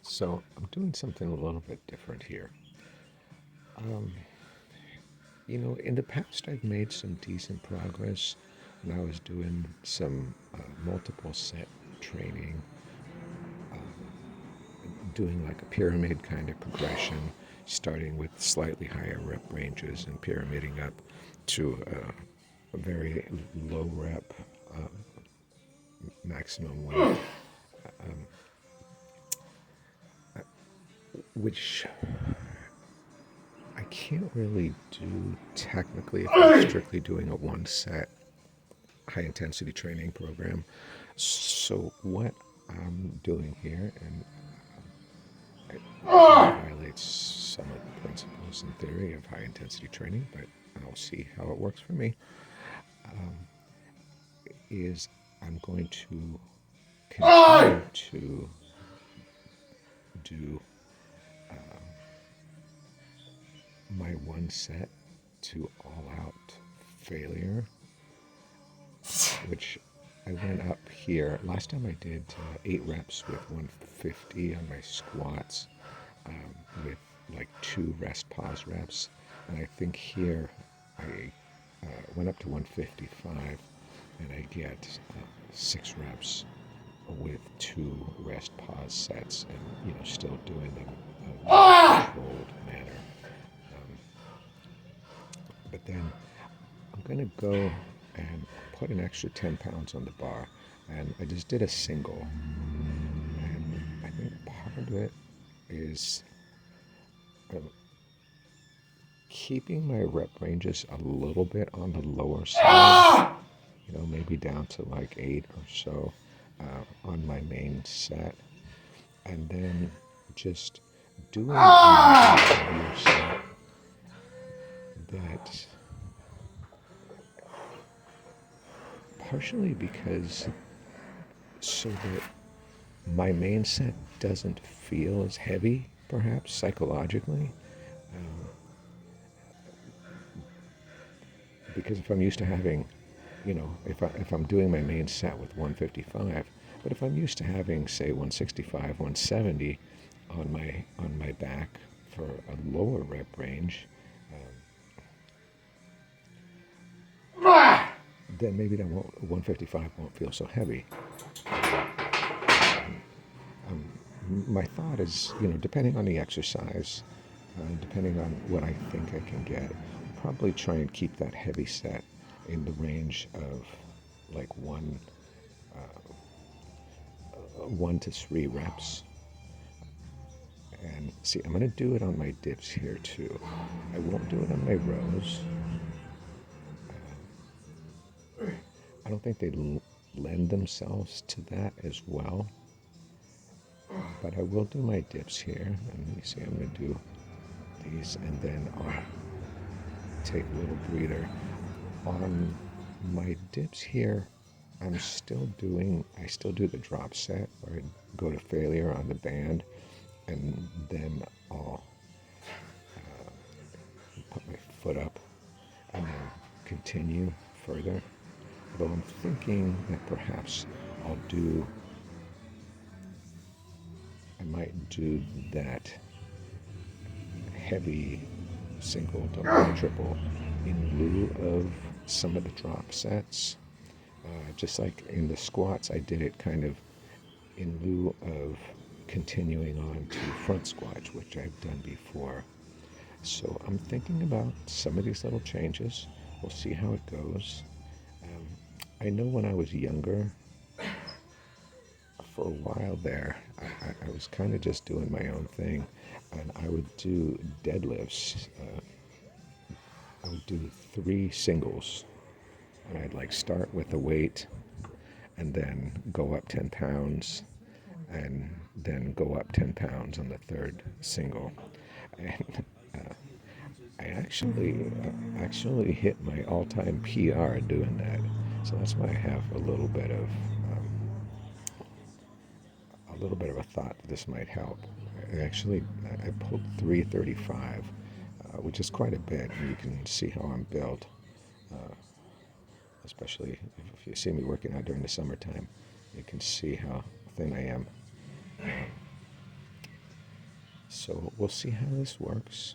So I'm doing something a little bit different here. Um, in the past, I've made some decent progress when I was doing some multiple set training, doing like a pyramid kind of progression, starting with slightly higher rep ranges and pyramiding up to a very low rep maximum weight, which I can't really do technically if I'm strictly doing a one set high intensity training program. So what I'm doing here, and it violates some of the principles in theory of high intensity training, but I'll see how it works for me, is I'm going to continue to do my one set to all out failure, which I went up here. Last time I did 8 reps with 150 on my squats, with like 2 rest pause reps. And I think here I went up to 155 and I get 6 reps with 2 rest pause sets and, still doing them in a controlled manner. But then I'm going to go and put an extra 10 pounds on the bar. And I just did a single. And I think part of it is keeping my rep ranges a little bit on the lower side, maybe down to like 8 or so on my main set. And then just doing a heavier set that partially because so that my main set doesn't feel as heavy, perhaps psychologically. Because if I'm used to having, if I'm doing my main set with 155, but if I'm used to having, say, 165, 170 on my back for a lower rep range, then maybe 155 won't feel so heavy. My thought is, depending on the exercise, depending on what I think I can get, I'll probably try and keep that heavy set in the range of like 1 to 3 reps. And see, I'm going to do it on my dips here too. I won't do it on my rows. I don't think they lend themselves to that as well. But I will do my dips here. And let me see, I'm going to do these and then I'll take a little breather. On my dips here, I still do the drop set where I go to failure on the band and then I'll put my foot up and then continue further. Although I'm thinking that perhaps I might do that heavy single, double, triple in lieu of some of the drop sets. Just like in the squats, I did it kind of in lieu of continuing on to front squats, which I've done before. So I'm thinking about some of these little changes. We'll see how it goes. I know when I was younger, for a while there, I was kind of just doing my own thing, and I would do deadlifts. I would do 3 singles, and I'd like start with a weight, and then go up 10 pounds, and then go up 10 pounds on the 3rd single. And I actually hit my all-time PR doing that. So that's why I have a little bit of a thought that this might help. I pulled 335, which is quite a bit, and you can see how I'm built, especially if you see me working out during the summertime. You can see how thin I am. So we'll see how this works.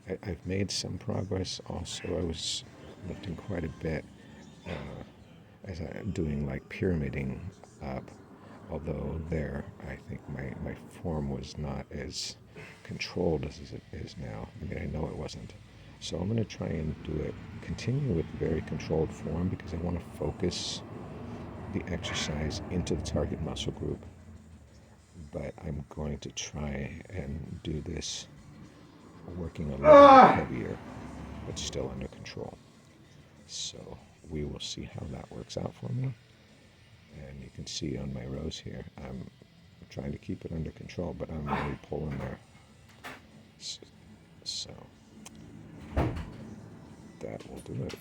I've made some progress. Also, I was lifting quite a bit as I'm doing like pyramiding up. Although there, I think my form was not as controlled as it is now. I mean, I know it wasn't. So I'm going to try and do it, continue with very controlled form because I want to focus the exercise into the target muscle group. But I'm going to try and do this working a little bit heavier, but still under control. So we will see how that works out for me. And you can see on my rows here, I'm trying to keep it under control, but I'm really pulling there. So that will do it.